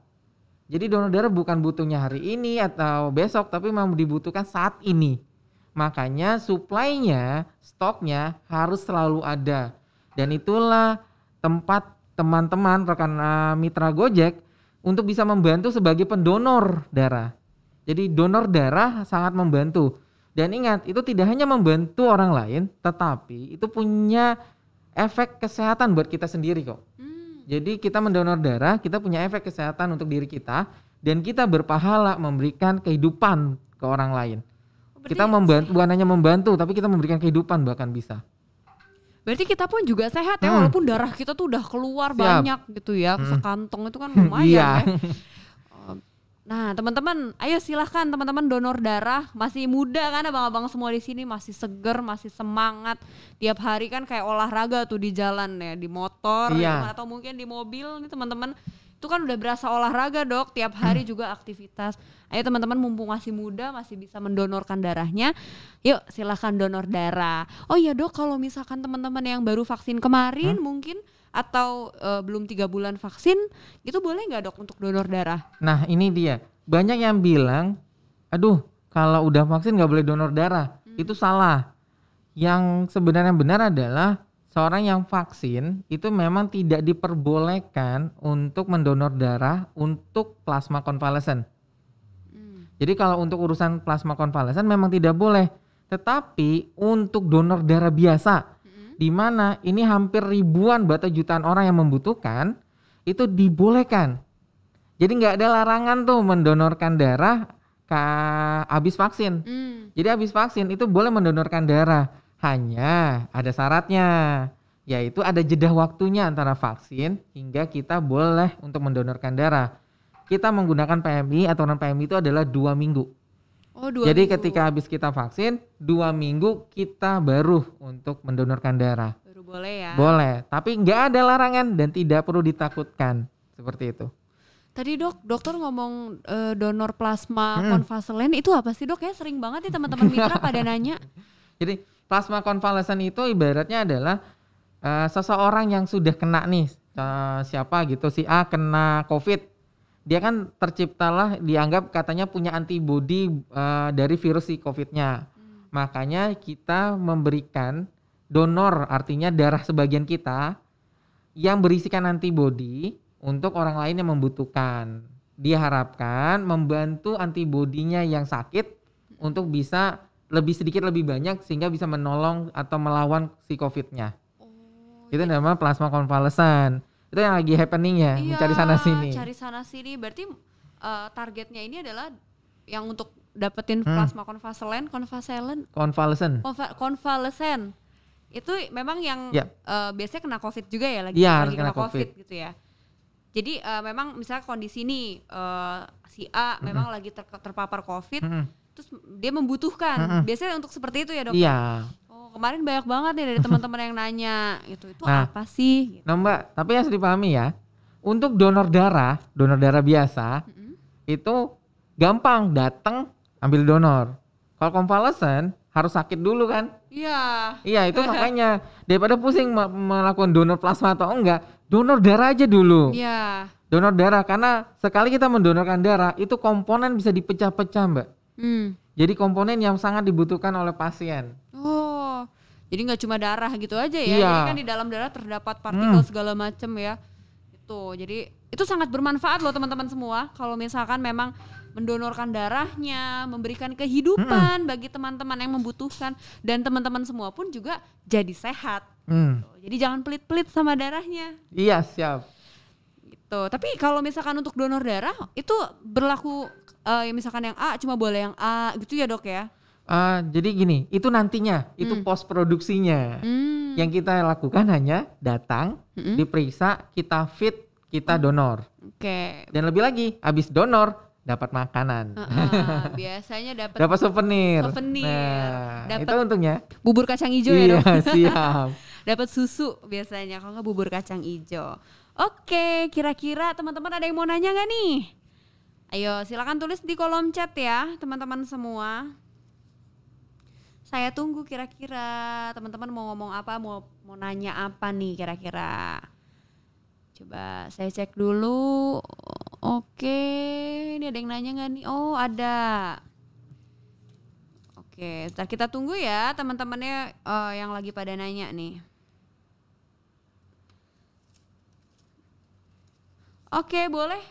Speaker 2: Jadi donor darah bukan butuhnya hari ini atau besok, tapi memang dibutuhkan saat ini. Makanya suplainya, stoknya harus selalu ada. Dan itulah tempat teman-teman rekan mitra Gojek untuk bisa membantu sebagai pendonor darah. Jadi donor darah sangat membantu. Dan ingat, itu tidak hanya membantu orang lain, tetapi itu punya efek kesehatan buat kita sendiri kok. Jadi kita mendonor darah, kita punya efek kesehatan untuk diri kita, dan kita berpahala memberikan kehidupan ke orang lain. Kita membantu, bukan hanya membantu, tapi kita memberikan kehidupan bahkan bisa.
Speaker 1: Berarti kita pun juga sehat ya, walaupun darah kita tuh udah keluar banyak gitu ya, sekantong itu kan lumayan ya. Nah teman-teman, ayo silahkan teman-teman donor darah, masih muda kan abang-abang semua di sini, masih seger, masih semangat. Tiap hari kan kayak olahraga tuh di jalan ya, di motor atau mungkin di mobil nih teman-teman. Itu kan udah berasa olahraga dok, tiap hari juga aktivitas. Ayo teman-teman, mumpung masih muda, masih bisa mendonorkan darahnya, yuk silahkan donor darah. Oh iya dok, kalau misalkan teman-teman yang baru vaksin kemarin mungkin atau belum 3 bulan vaksin, itu boleh nggak dok untuk donor darah?
Speaker 2: Nah ini dia, banyak yang bilang, aduh kalau udah vaksin nggak boleh donor darah, itu salah. Yang sebenarnya benar adalah seorang yang vaksin itu memang tidak diperbolehkan untuk mendonor darah untuk plasma konvalesen. Jadi kalau untuk urusan plasma konvalesen memang tidak boleh. Tetapi untuk donor darah biasa, di mana ini hampir ribuan bahkan jutaan orang yang membutuhkan, itu dibolehkan. Jadi nggak ada larangan tuh mendonorkan darah habis vaksin. Jadi habis vaksin itu boleh mendonorkan darah. Hanya ada syaratnya, yaitu ada jeda waktunya antara vaksin hingga kita boleh untuk mendonorkan darah. Kita menggunakan PMI, aturan PMI itu adalah 2 minggu.
Speaker 1: Oh, 2
Speaker 2: Jadi
Speaker 1: minggu.
Speaker 2: ketika habis kita vaksin, 2 minggu kita baru untuk mendonorkan darah.
Speaker 1: Baru boleh ya?
Speaker 2: Boleh, tapi nggak ada larangan dan tidak perlu ditakutkan. Seperti itu.
Speaker 1: Tadi dokter ngomong donor plasma konvalesen itu apa sih dok? Ya sering banget nih teman-teman mitra pada nanya.
Speaker 2: Jadi plasma konvalesen itu ibaratnya adalah seseorang yang sudah kena nih, siapa gitu, si A kena COVID. Dia kan terciptalah, dianggap katanya punya antibodi dari virus si COVID-nya. Makanya kita memberikan donor, artinya darah sebagian kita yang berisikan antibodi untuk orang lain yang membutuhkan. Diharapkan membantu antibodinya yang sakit untuk bisa lebih sedikit lebih banyak sehingga bisa menolong atau melawan si COVID-nya. Itu namanya plasma konvalesen. Itu yang lagi happening ya, mencari sana sini.
Speaker 1: Cari sana sini. Berarti targetnya ini adalah yang untuk dapetin plasma konvalesen. Itu memang yang biasanya kena COVID juga ya, lagi kena COVID gitu ya. Jadi memang misalnya kondisi ini si A memang lagi terpapar COVID, terus dia membutuhkan. Biasanya untuk seperti itu ya dok?
Speaker 2: Iya.
Speaker 1: Oh, kemarin banyak banget nih dari teman-teman yang nanya itu apa sih? Gitu.
Speaker 2: Nah Mbak, tapi harus dipahami ya, untuk donor darah biasa itu gampang, datang ambil donor. Kalau konvalesen harus sakit dulu kan? Iya itu makanya daripada pusing melakukan donor plasma atau enggak, donor darah aja dulu.
Speaker 1: Iya.
Speaker 2: Donor darah, karena sekali kita mendonorkan darah itu komponen bisa dipecah-pecah Mbak. Jadi komponen yang sangat dibutuhkan oleh pasien.
Speaker 1: Oh, jadi nggak cuma darah gitu aja ya?
Speaker 2: Iya.
Speaker 1: Jadi kan di dalam darah terdapat partikel segala macam ya. Jadi itu sangat bermanfaat loh teman-teman semua. Kalau misalkan memang mendonorkan darahnya, memberikan kehidupan bagi teman-teman yang membutuhkan, dan teman-teman semua pun juga jadi sehat. Jadi jangan pelit-pelit sama darahnya.
Speaker 2: Iya siap.
Speaker 1: Gitu. Tapi kalau misalkan untuk donor darah itu berlaku misalkan yang A cuma boleh yang A gitu ya dok ya?
Speaker 2: Jadi gini, itu nantinya, itu post produksinya. Yang kita lakukan hanya datang, diperiksa, kita fit, kita donor.
Speaker 1: Oke.
Speaker 2: Dan lebih lagi, habis donor dapat makanan.
Speaker 1: Biasanya dapat
Speaker 2: souvenir.
Speaker 1: Nah,
Speaker 2: itu untungnya.
Speaker 1: Bubur kacang hijau ya dok?
Speaker 2: Iya siap.
Speaker 1: Dapat susu biasanya, kalau nggak bubur kacang hijau. Oke, kira-kira teman-teman ada yang mau nanya nggak nih? Ayo silakan tulis di kolom chat ya teman-teman semua. Saya tunggu kira-kira teman-teman mau ngomong apa, mau nanya apa nih kira-kira. Coba saya cek dulu. Oke, ini ada yang nanya nggak nih? Oh ada. Oke, ntar kita tunggu ya teman-temannya yang lagi pada nanya nih. Oke, boleh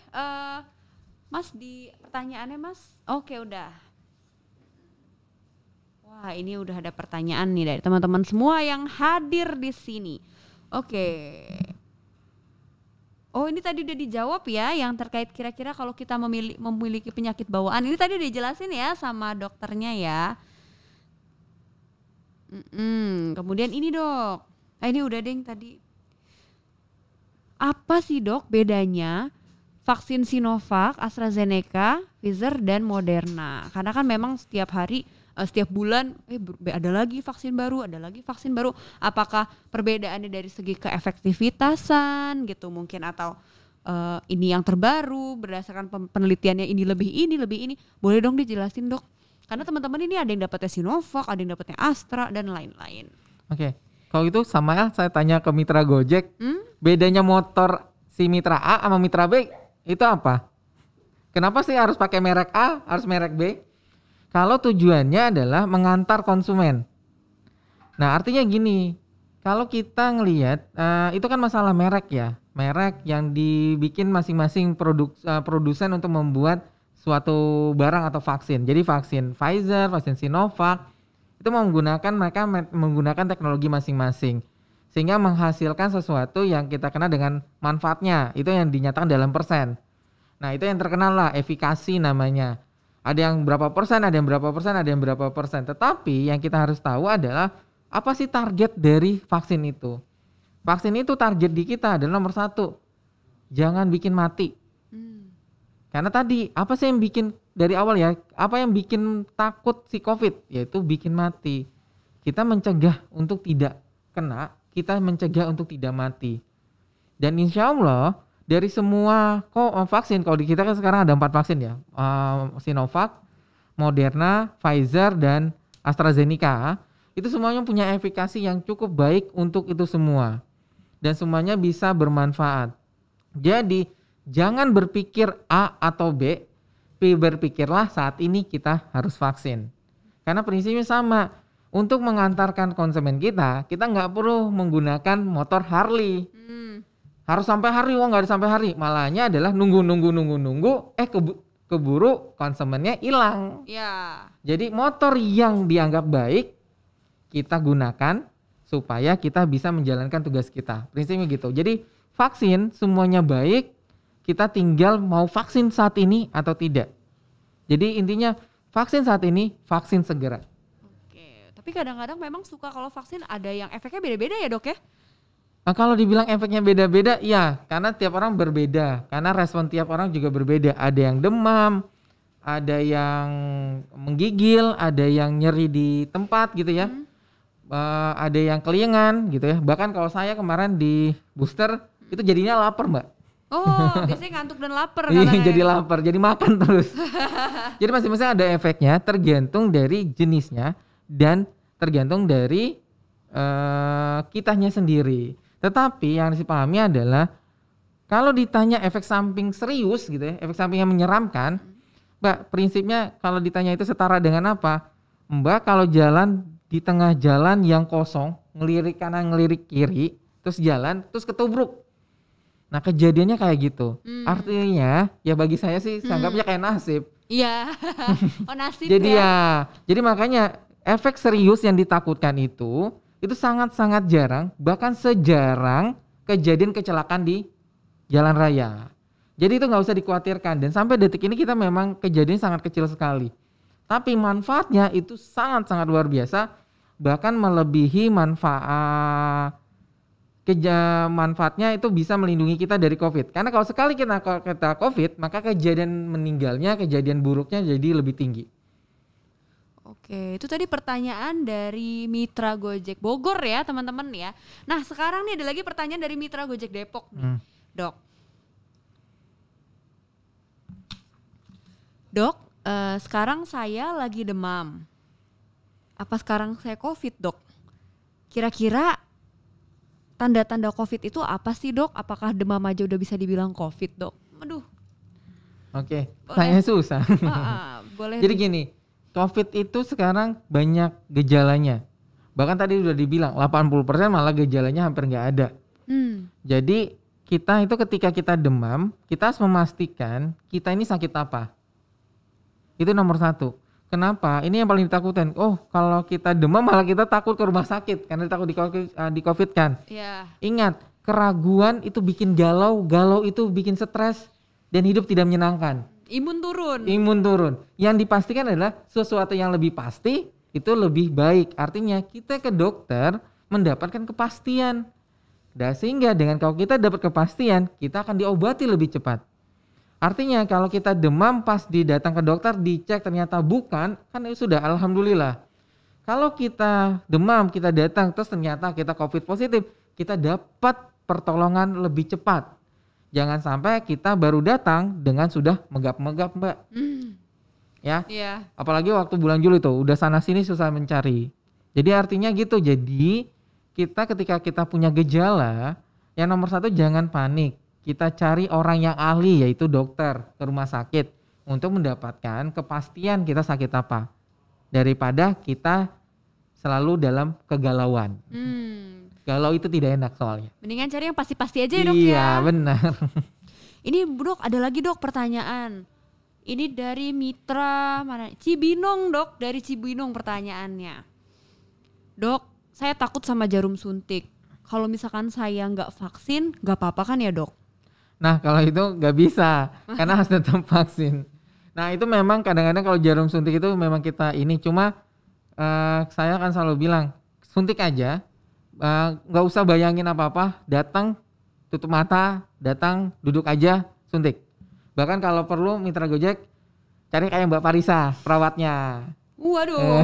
Speaker 1: Mas di pertanyaannya Mas. Oke, udah. Wah, ini udah ada pertanyaan nih dari teman-teman semua yang hadir di sini. Oke. Oh, ini tadi udah dijawab ya, yang terkait kira-kira kalau kita memiliki penyakit bawaan. Ini tadi udah dijelasin ya sama dokternya ya. Kemudian ini dok. Ini udah deh tadi. Apa sih dok bedanya vaksin Sinovac, AstraZeneca, Pfizer dan Moderna? Karena kan memang setiap hari, setiap bulan ada lagi vaksin baru. Apakah perbedaannya dari segi keefektivitasan gitu mungkin, atau ini yang terbaru berdasarkan penelitiannya ini lebih ini? Boleh dong dijelasin dok? Karena teman-teman ini ada yang dapatnya Sinovac, ada yang dapatnya Astra dan lain-lain.
Speaker 2: Oke. Kalau itu sama ya, saya tanya ke mitra Gojek, bedanya motor si mitra A sama mitra B itu apa? Kenapa sih harus pakai merek A, harus merek B? Kalau tujuannya adalah mengantar konsumen. Nah artinya gini, kalau kita ngelihat itu kan masalah merek ya, merek yang dibikin masing-masing produsen untuk membuat suatu barang atau vaksin. Jadi vaksin Pfizer, vaksin Sinovac itu mereka menggunakan teknologi masing-masing sehingga menghasilkan sesuatu yang kita kenal dengan manfaatnya, itu yang dinyatakan dalam persen. Nah itu yang terkenal lah, efikasi namanya. Ada yang berapa persen, ada yang berapa persen, ada yang berapa persen. Tetapi yang kita harus tahu adalah apa sih target dari vaksin itu. Vaksin itu target di kita adalah nomor 1, jangan bikin mati. Karena tadi apa sih yang bikin dari awal ya, apa yang bikin takut si COVID, yaitu bikin mati. Kita mencegah untuk tidak kena, kita mencegah untuk tidak mati. Dan insya Allah dari semua vaksin, kalau di kita kan sekarang ada 4 vaksin ya, Sinovac, Moderna, Pfizer, dan AstraZeneca. Itu semuanya punya efikasi yang cukup baik untuk itu semua. Dan semuanya bisa bermanfaat. Jadi jangan berpikir A atau B, berpikirlah saat ini kita harus vaksin. Karena prinsipnya sama, untuk mengantarkan konsumen kita nggak perlu menggunakan motor Harley. Harus sampai hari, nggak ada sampai hari. Malahnya adalah nunggu, keburu konsumennya hilang.
Speaker 1: Ya.
Speaker 2: Jadi motor yang dianggap baik, kita gunakan supaya kita bisa menjalankan tugas kita. Prinsipnya gitu. Jadi vaksin semuanya baik, kita tinggal mau vaksin saat ini atau tidak. Jadi intinya vaksin saat ini, vaksin segera.
Speaker 1: Oke, tapi kadang-kadang memang suka kalau vaksin ada yang efeknya beda-beda ya dok ya?
Speaker 2: Nah, kalau dibilang efeknya beda-beda, ya karena tiap orang berbeda. Karena respon tiap orang juga berbeda. Ada yang demam, ada yang menggigil, ada yang nyeri di tempat gitu ya. Ada yang keliengan gitu ya. Bahkan kalau saya kemarin di booster itu jadinya lapar mbak.
Speaker 1: Oh, biasanya ngantuk dan lapar.
Speaker 2: Iya, jadi lapar, jadi makan terus. Jadi masing-masing ada efeknya, tergantung dari jenisnya dan tergantung dari kitanya sendiri. Tetapi yang harus dipahami adalah kalau ditanya efek samping serius gitu ya, efek samping yang menyeramkan, Mbak, prinsipnya kalau ditanya itu setara dengan apa? Mbak kalau jalan di tengah jalan yang kosong, ngelirik kanan, ngelirik kiri, terus jalan, terus ketubruk. Nah kejadiannya kayak gitu. Artinya ya bagi saya sih anggapnya kayak nasib.
Speaker 1: Iya. Oh nasib
Speaker 2: jadi jadi makanya efek serius yang ditakutkan itu sangat-sangat jarang, bahkan sejarang kejadian kecelakaan di jalan raya. Jadi itu nggak usah dikhawatirkan, dan sampai detik ini kita memang kejadian sangat kecil sekali. Tapi manfaatnya itu sangat-sangat luar biasa, bahkan melebihi manfaatnya itu bisa melindungi kita dari COVID. Karena kalau sekali kita COVID, maka kejadian meninggalnya, kejadian buruknya jadi lebih tinggi.
Speaker 1: Oke, itu tadi pertanyaan dari Mitra Gojek Bogor ya teman-teman ya. Nah sekarang nih ada lagi pertanyaan dari Mitra Gojek Depok nih. Dok. Dok, sekarang saya lagi demam. Apa sekarang saya COVID dok? Kira-kira tanda-tanda COVID itu apa sih dok? Apakah demam aja udah bisa dibilang COVID dok? Aduh.
Speaker 2: Oke, tanya susah.
Speaker 1: Boleh.
Speaker 2: Jadi gini, COVID itu sekarang banyak gejalanya. Bahkan tadi udah dibilang 80% malah gejalanya hampir nggak ada. Jadi kita itu ketika kita demam, kita harus memastikan kita ini sakit apa. Itu nomor 1. Kenapa? Ini yang paling ditakutin. Oh, kalau kita demam malah kita takut ke rumah sakit karena takut di COVID kan.
Speaker 1: Yeah.
Speaker 2: Ingat, keraguan itu bikin galau itu bikin stres dan hidup tidak menyenangkan.
Speaker 1: Imun turun. Yang dipastikan adalah sesuatu yang lebih pasti itu lebih baik. Artinya kita ke dokter mendapatkan kepastian. Dan sehingga dengan kalau kita dapat kepastian, kita akan diobati lebih cepat. Artinya kalau kita demam pas datang ke dokter dicek ternyata bukan, kan itu sudah alhamdulillah. Kalau kita demam, kita datang terus ternyata kita COVID positif, kita dapat pertolongan lebih cepat. Jangan sampai kita baru datang dengan sudah megap-megap mbak. Ya. Yeah.
Speaker 2: Apalagi waktu bulan Juli tuh udah sana sini susah mencari. Jadi artinya gitu. Jadi kita ketika kita punya gejala, yang nomor satu jangan panik. Kita cari orang yang ahli yaitu dokter ke rumah sakit untuk mendapatkan kepastian kita sakit apa. Daripada kita selalu dalam kegalauan. Galau itu tidak enak soalnya.
Speaker 1: Mendingan cari yang pasti-pasti aja ya dok ya.
Speaker 2: Iya benar.
Speaker 1: Ini dok ada lagi dok pertanyaan. Ini dari Mitra mana? Cibinong dok, dari Cibinong pertanyaannya. Dok, saya takut sama jarum suntik. Kalau misalkan saya nggak vaksin, nggak apa-apa kan ya dok?
Speaker 2: Nah kalau itu nggak bisa, karena harus tetap vaksin. Nah itu memang kadang-kadang kalau jarum suntik itu memang kita ini cuma saya kan selalu bilang suntik aja, nggak usah bayangin apa-apa, datang tutup mata, datang duduk aja suntik. Bahkan kalau perlu Mitra Gojek cari kayak Mbak Parisa perawatnya.
Speaker 1: Waduh.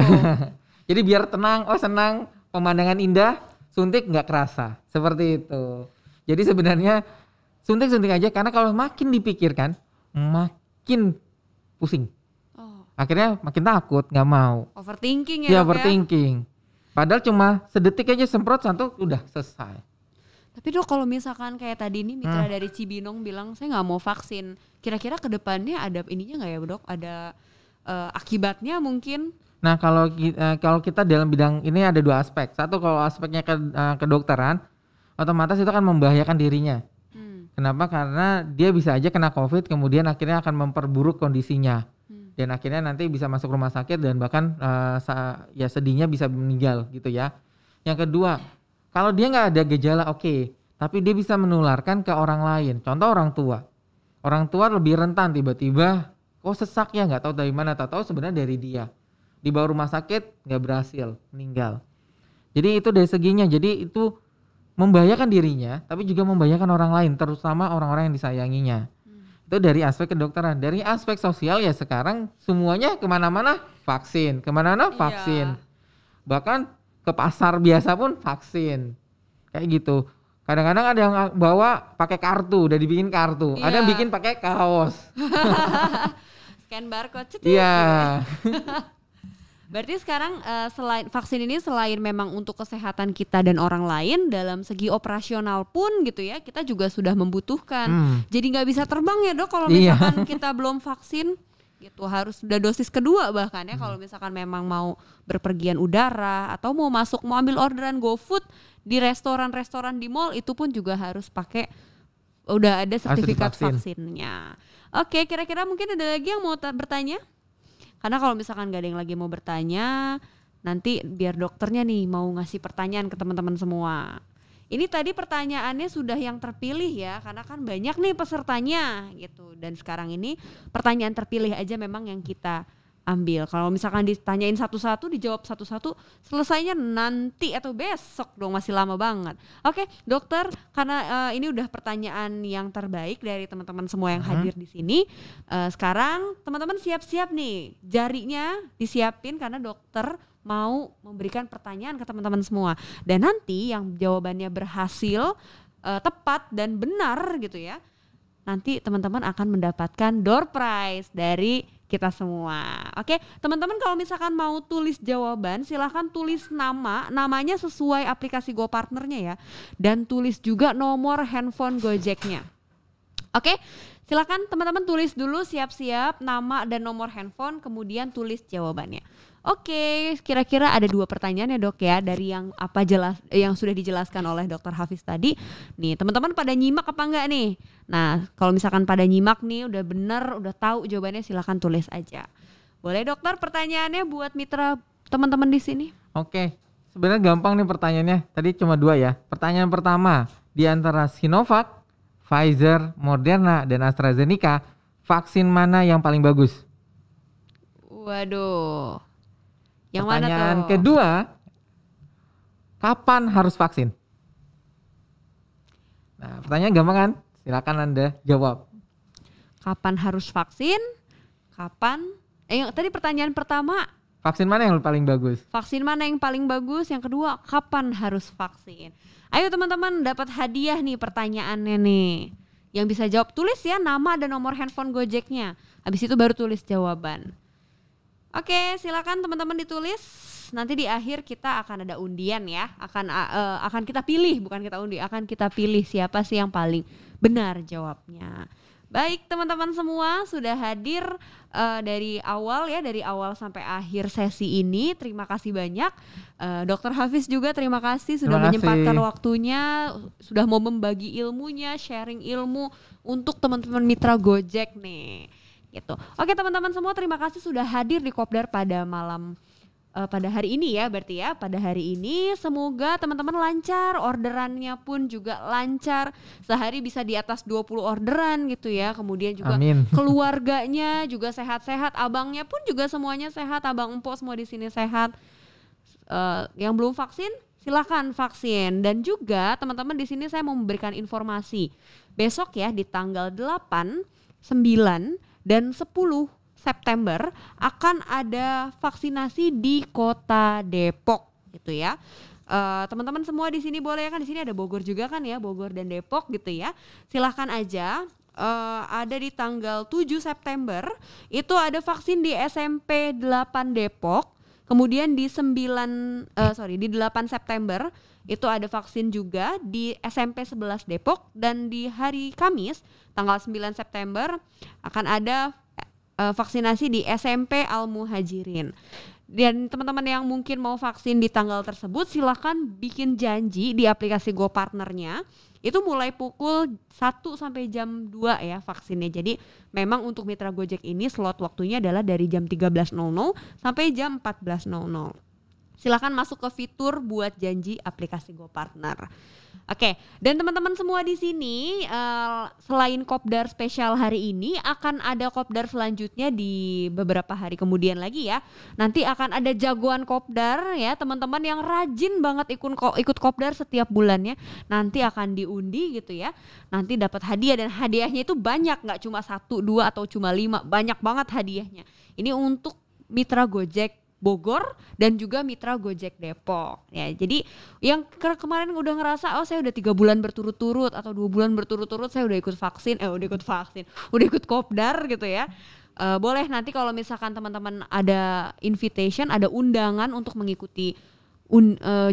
Speaker 2: Jadi biar tenang, senang, pemandangan indah. Suntik nggak kerasa, seperti itu. Jadi sebenarnya suntik aja karena kalau makin dipikirkan makin pusing. Akhirnya makin takut, nggak mau.
Speaker 1: Overthinking ya.
Speaker 2: Overthinking. Padahal cuma sedetik aja semprot santuk udah selesai.
Speaker 1: Tapi dok kalau misalkan kayak tadi nih Mitra dari Cibinong bilang saya nggak mau vaksin, kira-kira kedepannya ada ininya nggak ya dok? Ada akibatnya mungkin?
Speaker 2: Nah kalau kita dalam bidang ini ada dua aspek. Satu kalau aspeknya kedokteran, otomatis itu akan membahayakan dirinya. Kenapa? Karena dia bisa aja kena COVID kemudian akhirnya akan memperburuk kondisinya. Dan akhirnya nanti bisa masuk rumah sakit dan bahkan ya sedihnya bisa meninggal gitu ya. Yang kedua, kalau dia nggak ada gejala oke, tapi dia bisa menularkan ke orang lain. Contoh orang tua. Orang tua lebih rentan tiba-tiba kok sesak ya nggak tahu dari mana, tahu sebenarnya dari dia. Dibawa rumah sakit nggak berhasil, meninggal. Jadi itu dari seginya, jadi itu membahayakan dirinya, tapi juga membahayakan orang lain, terutama orang-orang yang disayanginya. Itu dari aspek kedokteran. Dari aspek sosial ya sekarang semuanya kemana-mana vaksin, kemana-mana vaksin. Bahkan ke pasar biasa pun vaksin, kayak gitu. Kadang-kadang ada yang bawa pakai kartu, udah dibikin kartu. Ada yang bikin pakai kaos.
Speaker 1: Scan barcode.
Speaker 2: Iya.
Speaker 1: Berarti sekarang selain vaksin ini selain memang untuk kesehatan kita dan orang lain, dalam segi operasional pun gitu ya, kita juga sudah membutuhkan. Jadi nggak bisa terbang ya dok kalau misalkan kita belum vaksin gitu, harus sudah dosis kedua bahkan ya. Kalau misalkan memang mau berpergian udara atau mau ambil orderan GoFood di restoran-restoran di mall, itu pun juga harus pakai udah ada sertifikat vaksinnya. Oke, kira-kira mungkin ada lagi yang mau bertanya? Karena kalau misalkan gak ada yang lagi mau bertanya, nanti biar dokternya nih mau ngasih pertanyaan ke teman-teman semua. Ini tadi pertanyaannya sudah yang terpilih ya, karena kan banyak nih pesertanya gitu. Dan sekarang ini pertanyaan terpilih aja memang yang kita ambil. Kalau misalkan ditanyain satu-satu, dijawab satu-satu, selesainya nanti atau besok dong, masih lama banget. Oke, dokter, karena ini udah pertanyaan yang terbaik dari teman-teman semua yang hadir di sini. Sekarang teman-teman siap-siap nih, jarinya disiapin karena dokter mau memberikan pertanyaan ke teman-teman semua. Dan nanti yang jawabannya berhasil, tepat dan benar gitu ya, nanti teman-teman akan mendapatkan door prize dari kita semua. Oke, teman-teman kalau misalkan mau tulis jawaban, silahkan tulis namanya sesuai aplikasi GoPartnernya ya, dan tulis juga nomor handphone Gojeknya. Oke, silakan teman-teman tulis dulu, siap-siap nama dan nomor handphone, kemudian tulis jawabannya. Oke, kira-kira ada 2 pertanyaan ya dok ya, dari yang yang sudah dijelaskan oleh Dr. Hafiz tadi. Nih teman-teman pada nyimak apa enggak nih? Nah kalau misalkan pada nyimak nih, udah bener, udah tahu jawabannya, silahkan tulis aja. Boleh dokter pertanyaannya buat mitra teman-teman di sini?
Speaker 2: Oke, sebenarnya gampang nih pertanyaannya. Tadi cuma 2 ya. Pertanyaan pertama, di antara Sinovac, Pfizer, Moderna, dan AstraZeneca, vaksin mana yang paling bagus?
Speaker 1: Waduh. Yang
Speaker 2: pertanyaan
Speaker 1: mana tuh?
Speaker 2: Kedua, kapan harus vaksin? Nah, pertanyaan gampang kan? Silakan Anda jawab.
Speaker 1: Kapan harus vaksin? Kapan? Tadi pertanyaan pertama.
Speaker 2: Vaksin mana yang paling bagus?
Speaker 1: Vaksin mana yang paling bagus? Yang kedua, kapan harus vaksin? Ayo teman-teman, dapat hadiah nih pertanyaannya nih. Yang bisa jawab tulis ya nama dan nomor handphone Gojeknya. Habis itu baru tulis jawaban. Oke, silakan teman-teman ditulis. Nanti di akhir kita akan ada undian ya. Akan kita pilih, bukan kita undi, akan kita pilih siapa sih yang paling benar jawabnya. Baik teman-teman semua sudah hadir dari awal sampai akhir sesi ini. Terima kasih banyak. Dr. Hafiz juga terima kasih sudah menyempatkan waktunya, sudah mau membagi ilmunya, sharing ilmu untuk teman-teman mitra Gojek nih. Gitu. Oke teman-teman semua, terima kasih sudah hadir di Kopdar pada malam pada hari ini ya, berarti ya pada hari ini semoga teman-teman lancar, orderannya pun juga lancar, sehari bisa di atas 20 orderan gitu ya, kemudian juga keluarganya juga sehat-sehat, abangnya pun juga semuanya sehat, abang empok semua di sini sehat. Yang belum vaksin silakan vaksin, dan juga teman-teman di sini saya mau memberikan informasi besok ya di tanggal 8, 9 dan 10 September akan ada vaksinasi di Kota Depok gitu ya. Teman-teman semua di sini boleh kan, di sini ada Bogor juga kan ya, Bogor dan Depok gitu ya. Silahkan aja. Ada di tanggal 7 September itu ada vaksin di SMP 8 Depok. Kemudian di 8 September itu ada vaksin juga di SMP 11 Depok, dan di hari Kamis tanggal 9 September akan ada vaksinasi di SMP Al Muhajirin. Dan teman-teman yang mungkin mau vaksin di tanggal tersebut silahkan bikin janji di aplikasi GoPartnernya. Itu mulai pukul 1 sampai jam 2 ya vaksinnya. Jadi memang untuk mitra Gojek ini slot waktunya adalah dari jam 13.00 sampai jam 14.00. Silakan masuk ke fitur buat janji aplikasi GoPartner. Oke, dan teman-teman semua di sini selain Kopdar spesial hari ini akan ada Kopdar selanjutnya di beberapa hari kemudian lagi ya. Nanti akan ada jagoan Kopdar ya, teman-teman yang rajin banget ikut Kopdar setiap bulannya. Nanti akan diundi gitu ya. Nanti dapat hadiah, dan hadiahnya itu banyak, nggak cuma 1, 2 atau cuma 5, banyak banget hadiahnya. Ini untuk mitra Gojek Bogor dan juga mitra Gojek Depok ya. Jadi yang kemarin udah ngerasa saya udah 3 bulan berturut-turut atau 2 bulan berturut-turut saya udah ikut Kopdar gitu ya. Boleh nanti kalau misalkan teman-teman ada invitation, ada undangan untuk mengikuti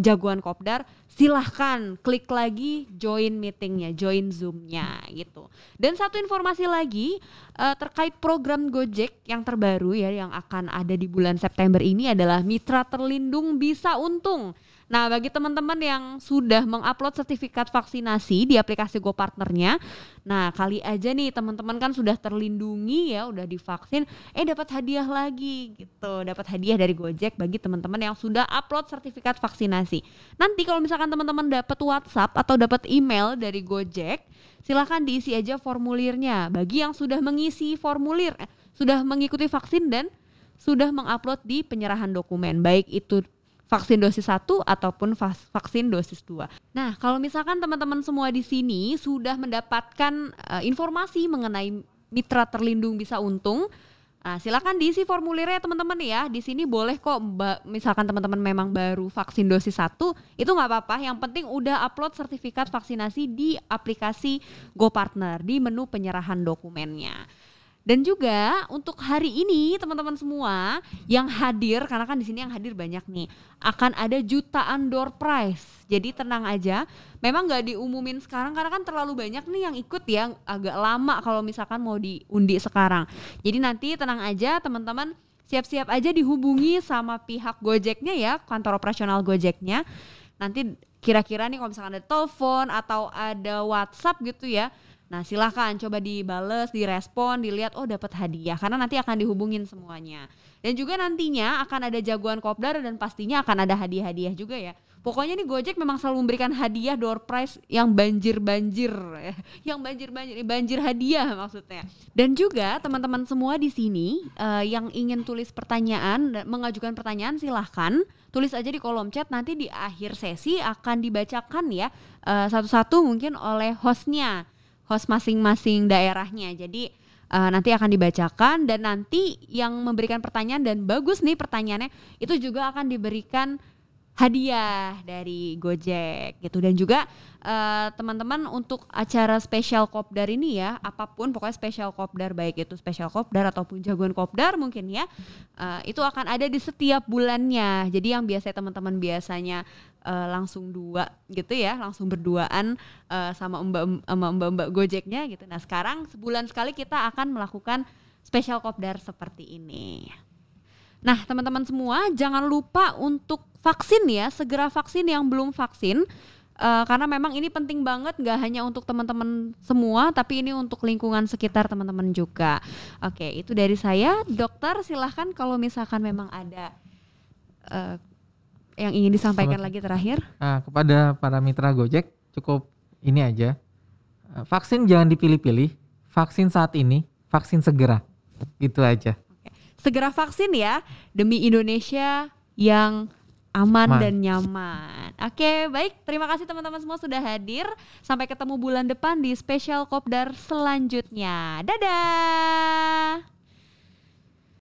Speaker 1: jagoan Kopdar, silahkan klik lagi join meetingnya, join Zoom-nya gitu. Dan satu informasi lagi terkait program Gojek yang terbaru ya, yang akan ada di bulan September ini adalah Mitra Terlindung Bisa Untung. Nah, bagi teman-teman yang sudah mengupload sertifikat vaksinasi di aplikasi GoPartnernya, nah kali aja nih teman-teman kan sudah terlindungi ya, udah divaksin, dapat hadiah lagi gitu, dapat hadiah dari Gojek bagi teman-teman yang sudah upload sertifikat vaksinasi. Nanti kalau misalkan teman-teman dapat WhatsApp atau dapat email dari Gojek, silakan diisi aja formulirnya. Bagi yang sudah mengisi formulir, sudah mengikuti vaksin dan sudah mengupload di penyerahan dokumen, baik itu vaksin dosis 1 ataupun vaksin dosis 2. Nah, kalau misalkan teman-teman semua di sini sudah mendapatkan informasi mengenai Mitra Terlindung Bisa Untung, silakan diisi formulirnya teman-teman ya. Di sini boleh kok, misalkan teman-teman memang baru vaksin dosis 1, itu nggak apa-apa. Yang penting udah upload sertifikat vaksinasi di aplikasi GoPartner di menu penyerahan dokumennya. Dan juga untuk hari ini teman-teman semua yang hadir, karena kan di sini yang hadir banyak nih, akan ada jutaan door prize. Jadi tenang aja, memang nggak diumumin sekarang karena kan terlalu banyak nih yang ikut ya, agak lama kalau misalkan mau diundi sekarang. Jadi nanti tenang aja teman-teman, siap-siap aja dihubungi sama pihak Gojeknya ya, kantor operasional Gojeknya. Nanti kira-kira nih kalau misalkan ada telepon atau ada WhatsApp gitu ya, nah silahkan coba dibales, direspon, dilihat dapat hadiah, karena nanti akan dihubungin semuanya. Dan juga nantinya akan ada jagoan Kopdar dan pastinya akan ada hadiah-hadiah juga ya. Pokoknya nih Gojek memang selalu memberikan hadiah door prize yang banjir-banjir ya. Banjir hadiah maksudnya. Dan juga teman-teman semua di sini yang ingin tulis pertanyaan, mengajukan pertanyaan, silahkan tulis aja di kolom chat, nanti di akhir sesi akan dibacakan ya satu-satu mungkin oleh hostnya, host masing-masing daerahnya. Jadi nanti akan dibacakan, dan nanti yang memberikan pertanyaan dan bagus nih pertanyaannya itu juga akan diberikan hadiah dari Gojek gitu. Dan juga teman-teman untuk acara spesial kopdar ini ya, apapun pokoknya spesial kopdar, baik itu spesial kopdar ataupun jagoan kopdar mungkin ya, itu akan ada di setiap bulannya. Jadi yang biasanya teman-teman biasanya langsung dua gitu ya, langsung berduaan sama mbak-mbak Gojeknya gitu. Nah sekarang sebulan sekali kita akan melakukan spesial kopdar seperti ini. Nah teman-teman semua jangan lupa untuk vaksin ya, segera vaksin yang belum vaksin. Karena memang ini penting banget, gak hanya untuk teman-teman semua, tapi ini untuk lingkungan sekitar teman-teman juga. Oke, itu dari saya. Dokter silahkan kalau misalkan memang ada yang ingin disampaikan lagi terakhir.
Speaker 2: Kepada para mitra Gojek cukup ini aja, vaksin jangan dipilih-pilih, vaksin saat ini, vaksin segera, itu aja.
Speaker 1: Oke. Segera vaksin ya, demi Indonesia yang aman dan nyaman. Oke, baik. Terima kasih teman-teman semua sudah hadir. Sampai ketemu bulan depan di spesial kopdar selanjutnya. Dadah!